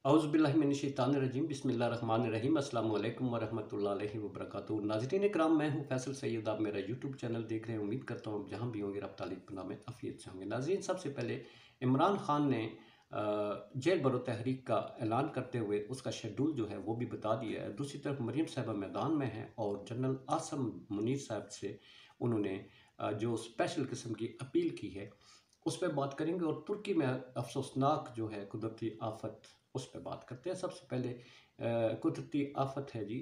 औज़ुबिल्लाहिमिनश्शैतानिर्रजीम बिस्मिल्लाहिर्रहमानिर्रहीम अस्सलाम वालेकुम वरहमतुल्लाहि वबरकातुहू। नाज़रीन इकराम, मैं हूँ फैसल सैयद। आप मेरा यूट्यूब चैनल देख रहे हैं। उम्मीद करता हूँ आप जहाँ भी होंगे रब ताला की पनाह में आफियत से होंगे। नाज़रीन, सबसे पहले इमरान खान ने जेल बरो तहरीक का ऐलान करते हुए उसका शेड्यूल जो है वो भी बता दिया है। दूसरी तरफ मरीम साहिबा मैदान में हैं और जनरल आसम मुनीर साहब से उन्होंने जो स्पेशल किस्म की अपील की है उस पर बात करेंगे। और तुर्की में अफसोसनाक जो है कुदरती आफत, उस पर बात करते हैं। सबसे पहले कुदरती आफत है जी,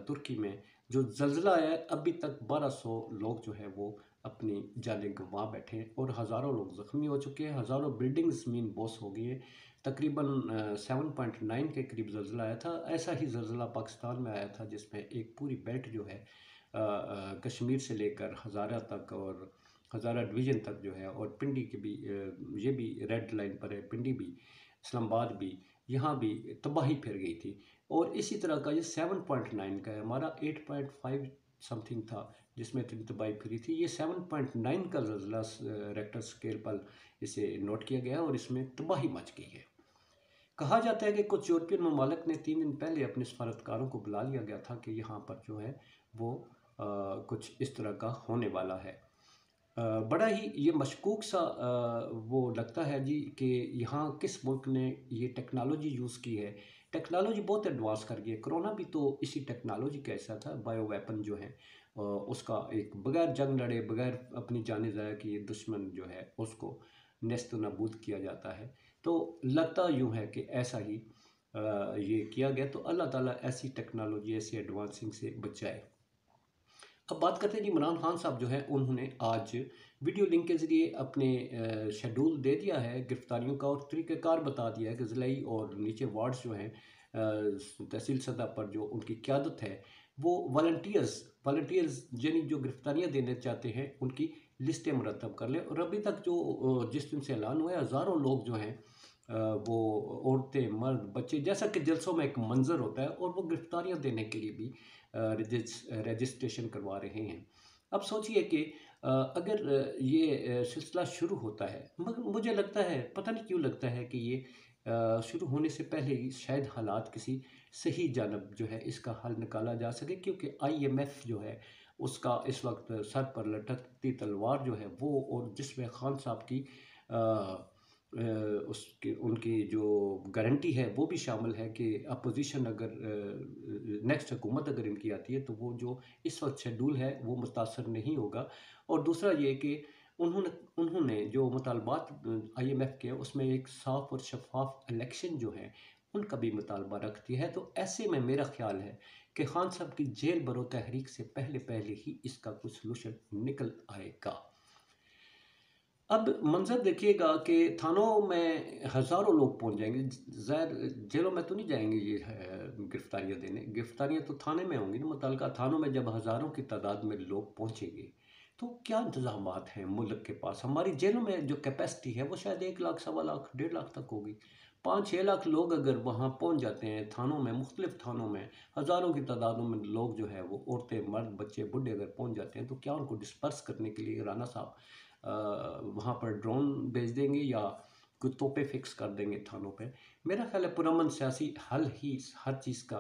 तुर्की में जो ज़लज़ला है, अभी तक 1200 लोग जो है वो अपनी जानें गंवा बैठे हैं और हज़ारों लोग ज़ख्मी हो चुके हैं। हज़ारों बिल्डिंग्स ज़मीन बोस हो गई है। तकरीबन 7.9 के करीब ज़लज़ला आया था। ऐसा ही ज़लज़ला पाकिस्तान में आया था जिसमें एक पूरी बेल्ट जो है कश्मीर से लेकर हज़ारा तक और हज़ारा डिवीज़न तक जो है, और पिंडी के भी ये भी रेड लाइन पर है, पिंडी भी, इस्लामाबाद भी, यहाँ भी तबाही फिर गई थी। और इसी तरह का ये 7.9 का है। हमारा 8.5 समथिंग था जिसमें इतनी तबाही फिरी थी। ये 7.9 का ज़लज़ला रेक्टर स्केल पर इसे नोट किया गया और इसमें तबाही मच गई है। कहा जाता है कि कुछ यूरोपियन ममालिक ने 3 दिन पहले अपने सफारतकारों को बुला लिया गया था कि यहाँ पर जो है वो कुछ इस तरह का होने वाला है। बड़ा ही ये मशकूक सा वो लगता है जी कि यहाँ किस मुल्क ने ये टेक्नोलॉजी यूज़ की है। टेक्नोलॉजी बहुत एडवांस कर गई है। कोरोना भी तो इसी टेक्नोलॉजी का ऐसा था। बायो वेपन जो है उसका एक बगैर जंग लड़े, बगैर अपनी जान ज़ाया किए दुश्मन जो है उसको नेस्त नाबूद किया जाता है। तो लगता यूँ है कि ऐसा ही ये किया गया। तो अल्लाह ताला ऐसी टेक्नोलॉजी, ऐसी एडवांसिंग से बचाए। अब बात करते हैं जी, इमरान खान साहब जो है उन्होंने आज वीडियो लिंक के ज़रिए अपने शेड्यूल दे दिया है गिरफ्तारियों का और तरीक़ाकार बता दिया है कि ज़िलाई और नीचे वार्ड्स जो हैं तहसील सतह पर जो उनकी क़यादत है वो वॉलंटियर्स यानी जो गिरफ्तारियाँ देने चाहते हैं उनकी लिस्टें मुरतब कर लें। और अभी तक जो जिस दिन से ऐलान हुआ है, हज़ारों लोग जो हैं वो औरतें, मर्द, बच्चे, जैसा कि जलसों में एक मंज़र होता है, और वो गिरफ्तारियाँ देने के लिए भी रजिस्ट्रेशन करवा रहे हैं। अब सोचिए कि अगर ये सिलसिला शुरू होता है, मगर मुझे लगता है, पता नहीं क्यों लगता है कि ये शुरू होने से पहले ही शायद हालात किसी सही जानब जो है इसका हल निकाला जा सके, क्योंकि IMF जो है उसका इस वक्त सर पर लटकती तलवार जो है वो, और जिसमें खान साहब की उसकी उनकी जो गारंटी है वो भी शामिल है कि अपोजिशन अगर नेक्स्ट हुकूमत अगर इनकी आती है तो वो जो इस वक्त शेड्यूल है वो मुतासर नहीं होगा। और दूसरा ये कि उन्होंने उन्होंने जो मुतालबात IMF के उसमें एक साफ़ और शफाफ इलेक्शन जो है उनका भी मुतालबा रखती है। तो ऐसे में मेरा ख्याल है कि खान साहब की जेल बरो तहरीक से पहले पहले ही इसका कुछ सलूशन निकल आएगा। अब मंज़र देखिएगा कि थानों में हज़ारों लोग पहुंच जाएंगे। ज़ाहिर जेलों में तो नहीं जाएंगे ये गिरफ्तारियाँ देने। गिरफ्तारियाँ तो थाने में होंगी ना। मुतल्लिका थानों में जब हज़ारों की तादाद में लोग पहुंचेंगे तो क्या इंतज़ामात हैं मुल्क के पास। हमारी जेलों में जो कैपेसिटी है वो शायद 1 लाख, सवा लाख, 1.5 लाख तक होगी। 5-6 लाख लोग अगर वहाँ पहुँच जाते हैं थानों में, मुख्तलिफ थानों में हज़ारों की तादादों में लोग जो है वो औरतें, मर्द, बच्चे, बूढ़े अगर पहुँच जाते हैं तो क्या उनको डिस्पर्स करने के लिए राना साहब वहाँ पर ड्रोन भेज देंगे या कुछ तोपे फिक्स कर देंगे थानों पे। मेरा ख्याल है पुरअमन सियासी हल ही हर चीज़ का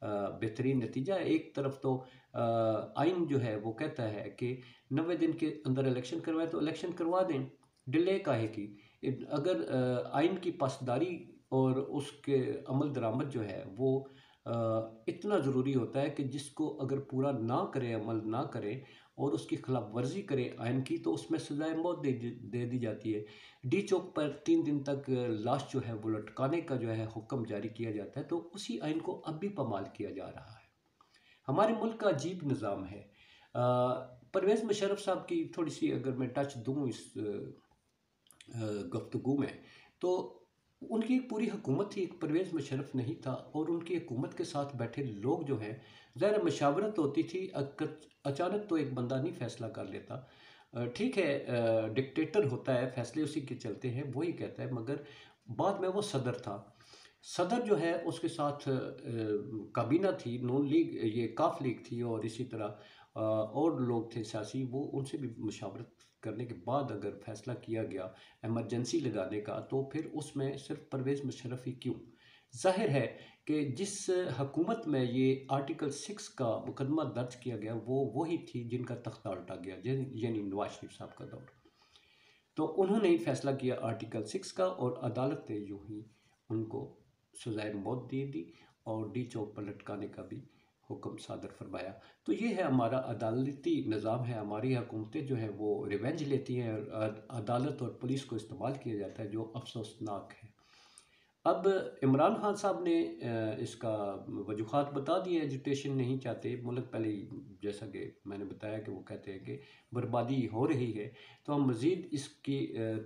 बेहतरीन नतीजा है। एक तरफ तो आइन जो है वो कहता है कि 90 दिन के अंदर इलेक्शन करवाएं तो इलेक्शन करवा दें, डिले काहे की। अगर आइन की पासदारी और उसके अमल दरामद जो है वो इतना ज़रूरी होता है कि जिसको अगर पूरा ना करे, अमल ना करे और उसकी खिलाफ वर्जी करे आइन की, तो उसमें सजाए मौत दे दी जाती है। डी चौक पर 3 दिन तक लाश जो है वो लटकाने का जो है हुक्म जारी किया जाता है। तो उसी आइन को अब भी पामाल किया जा रहा है। हमारे मुल्क का अजीब निज़ाम है। परवेज़ मुशर्रफ साहब की थोड़ी सी अगर मैं टच दूँ इस गुफ्तगू में, तो उनकी एक पूरी हुकूमत थी, एक परवेज़ मुशर्रफ नहीं था। और उनकी हुकूमत के साथ बैठे लोग जो हैं, ज़ाहिर मशावरत होती थी। अचानक तो एक बंदा नहीं फ़ैसला कर लेता। ठीक है, डिक्टेटर होता है, फ़ैसले उसी के चलते हैं, वही कहता है। मगर बाद में वो सदर था। सदर जो है उसके साथ काबीना थी, नून लीग, ये काफ लीग थी, और इसी तरह और लोग थे सियासी। वो उनसे भी मशावरत करने के बाद अगर फ़ैसला किया गया इमरजेंसी लगाने का, तो फिर उसमें सिर्फ परवेज़ मुशर्रफ ही क्यों, ظاہر ہے کہ جس حکومت میں یہ آرٹیکل 6 کا مقدمہ درج کیا گیا وہ وہی تھی جن کا تختہ الٹا گیا، یعنی نواز شریف صاحب کا دور۔ تو انہوں نے ہی فیصلہ کیا آرٹیکل 6 کا، اور عدالت نے یوں ہی ان کو سزائے موت دے دی اور ڈی چوک پر لٹکانے کا بھی حکم صادر فرمایا۔ تو یہ ہے ہمارا عدالتی نظام ہے، ہماری حکومتیں جو ہیں وہ ریونج لیتی ہیں، اور عدالت اور پولیس کو استعمال کیا جاتا ہے، جو افسوسناک ہے۔ اب عمران خان صاحب نے اس کا وجوہات بتا دی، ایجوٹیشن نہیں چاہتے ملک، پہلے ہی جیسا کہ میں نے بتایا کہ وہ کہتے ہیں کہ بربادی ہو رہی ہے، تو ہم مزید اس کی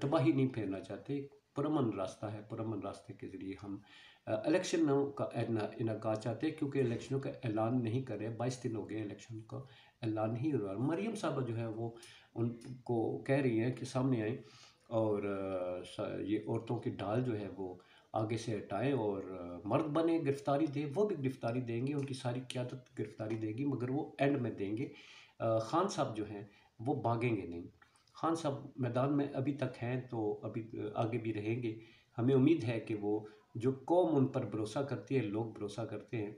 تباہی نہیں پھیرنا چاہتے، پرامن راستہ ہے، پرامن راستے کے ذریعے ہم الیکشنوں کا انعقاد چاہتے ہیں، کیونکہ الیکشنوں کا اعلان نہیں کر رہے، 22 دن ہو گئے الیکشن کا اعلان نہیں ہوا۔ مریم صاحبہ جو ہے وہ ان کو کہہ رہی ہیں کہ سامنے آئیں اور یہ عورتوں کی ڈھال جو ہے وہ آگے سے ہٹائیں اور مرد بنے، گرفتاری دیں، وہ بھی گرفتاری دیں گے، ان کی ساری قیادت گرفتاری دے گی، مگر وہ اینڈ میں دیں گے۔ خان صاحب جو ہیں وہ بھاگیں گے نہیں، خان صاحب میدان میں ابھی تک ہیں تو ابھی آگے بھی رہیں گے۔ ہمیں امید ہے کہ وہ جو قوم ان پر بھروسہ کرتی ہے، لوگ بھروسہ کرتے ہیں،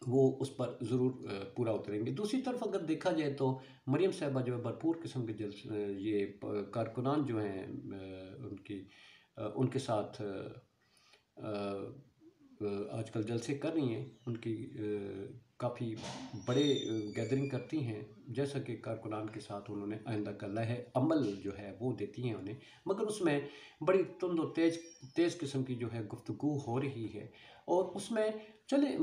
وہ اس پر ضرور پورا اتریں گے۔ دوسری طرف اگر دیکھا جائے تو مریم صاحبہ جو ہے بھرپور قسم کے یہ کارکنان جو ہیں ان کے ساتھ آج کل جلسے کر رہی ہیں، ان کی کافی بڑے گیدرنگ کرتی ہیں، جیسا کہ کارکنان کے ساتھ انہوں نے آئندہ کا لائحہ عمل جو ہے وہ دیتی ہیں انہیں، مگر اس میں بڑی تند و تیز قسم کی جو ہے گفتگو ہو رہی ہے، اور اس میں چلیں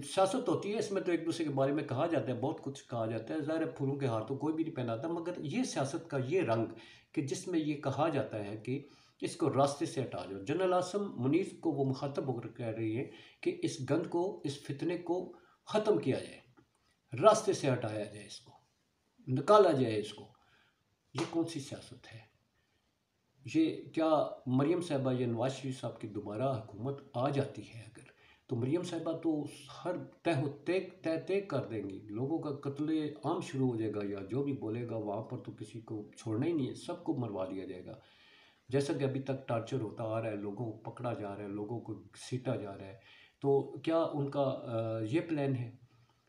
سیاست ہوتی ہے، اس میں تو ایک دوسرے کے بارے میں کہا جاتا ہے، بہت کچھ کہا جاتا ہے، ظاہر ہے پھولوں کے ہار تو کوئی بھی نہیں پہناتا، مگر یہ سیاست کا یہ رنگ کہ جس میں یہ کہا جاتا ہے کہ اس کو راستے سے ہٹا جاؤ۔ جنرل عاصم منیر کو وہ مخاطب ہو کر کہہ رہی ہے کہ اس گند کو، اس فتنے کو ختم کیا جائے، راستے سے ہٹایا جائے، اس کو نکالا جائے، اس کو۔ یہ کون سی سیاست ہے؟ یہ کیا مریم صاحبہ یا نواز شریف صاحب کی دوبارہ حکومت آ جاتی ہے اگر، تو مریم صاحبہ تو ہر تہ کر دیں گی، لوگوں کا قتل عام شروع ہو جائے گا، یا جو بھی بولے گا وہاں پر تو کسی کو چھوڑنا ہی نہیں ہے، سب کو مروا دیا جائے گا، جیسا کہ ابھی تک ٹارچر ہوتا آ رہا ہے، لوگوں کو پکڑا جا رہا ہے، لوگوں کو سیٹا جا رہا ہے۔ تو کیا ان کا یہ پلان ہے؟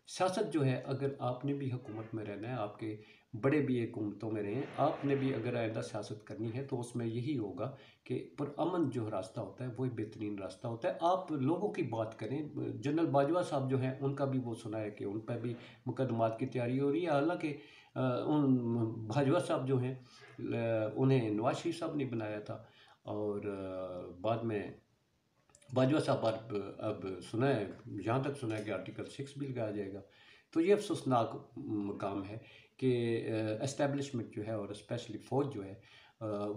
سیاست جو ہے، اگر آپ نے بھی حکومت میں رہنا ہے، آپ کے بڑے بھی حکومتوں میں رہیں، آپ نے بھی اگر آئندہ سیاست کرنی ہے تو اس میں یہی ہوگا کہ پرامن جو راستہ ہوتا ہے وہی بہترین راستہ ہوتا ہے۔ آپ لوگوں کی بات کریں، جنرل باجوہ صاحب جو ہیں ان کا بھی وہ سنا ہے کہ ان پر بھی مقدمات کی تیاری ہو رہی ہے، حالانکہ ان باجوہ صاحب جو ہیں انہیں نواز شریف صاحب نے بنایا تھا، اور بعد میں باجوہ صاحب اب سنا ہے، یہاں تک سنا ہے کہ آرٹیکل 6 بھی لگایا جائے گا۔ تو یہ افسوسناک مقام ہے کہ اسٹیبلشمنٹ جو ہے، اور اسپیشلی فوج جو ہے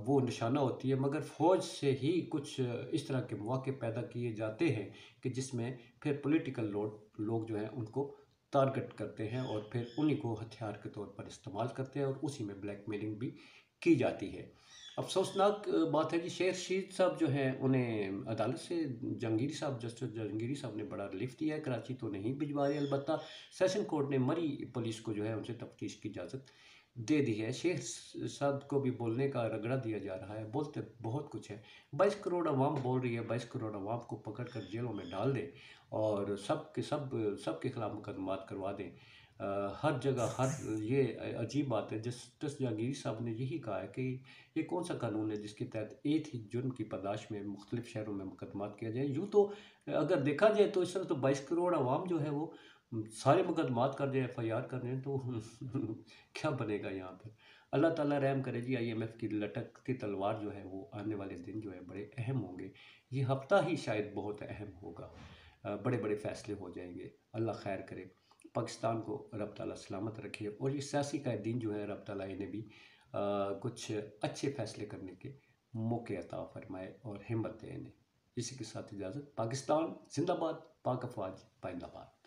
وہ نشانہ ہوتی ہے، مگر فوج سے ہی کچھ اس طرح کے مواقع پیدا کیے جاتے ہیں کہ جس میں پھر پولیٹیکل لوگ جو ہیں ان کو ٹارگٹ کرتے ہیں، اور پھر انہی کو ہتھیار کے طور پر استعمال کرتے ہیں، اور اسی میں بلیک میلنگ بھی کی جاتی ہے۔ افسوسناک بات ہے کہ شیخ رشید صاحب جو ہیں انہیں عدالت سے جہانگیری صاحب، جسٹس جہانگیری صاحب نے بڑا ریلیف دیا ہے، کراچی تو نہیں بھجوا رہے، البتہ سیشن کورٹ نے مری پولیس کو جو ہے ان سے تفتیش کی اجازت دے دی ہے۔ شیخ صاحب کو بھی بولنے کا رگڑا دیا جا رہا ہے، بولتے بہت کچھ ہے، 22 کروڑ عوام بول رہی ہے، 22 کروڑ عوام کو پکڑ کر جیلوں میں ڈال دیں اور سب کے خلاف مقدمات کروا دیں، ہر جگہ، یہ عجیب بات ہے۔ جسٹس جہانگیری صاحب نے یہی کہا ہے کہ یہ کون سا قانون ہے جس کے تحت ایک ہی جرم کی پاداش میں مختلف شہروں میں مقدمات کیا جائے۔ یوں تو اگر دیکھا جائے تو اس طرح تو 22 کروڑ عوام جو ہے وہ سارے مقدمات کر دیں، FIR کر دیں، تو کیا بنے گا یہاں پر؟ اللہ تعالیٰ رحم کرے جی۔ IMF کی لٹکتی تلوار جو ہے وہ آنے والے دن جو ہے بڑے اہم ہوں گے، یہ ہفتہ ہی شاید بہت اہم ہوگا، بڑے بڑے فیصلے ہو جائیں گے۔ اللہ خیر کرے، پاکستان کو رب تعالیٰ سلامت رکھے، اور یہ سیاسی قائدین جو ہیں رب تعالیٰ انہیں بھی کچھ اچھے فیصلے کرنے کے موقع عطا فرمائے اور ہمت دے انہیں۔ اسی کے ساتھ اجازت۔ پاکستان زندہ باد، پاک افواج پائندہ باد۔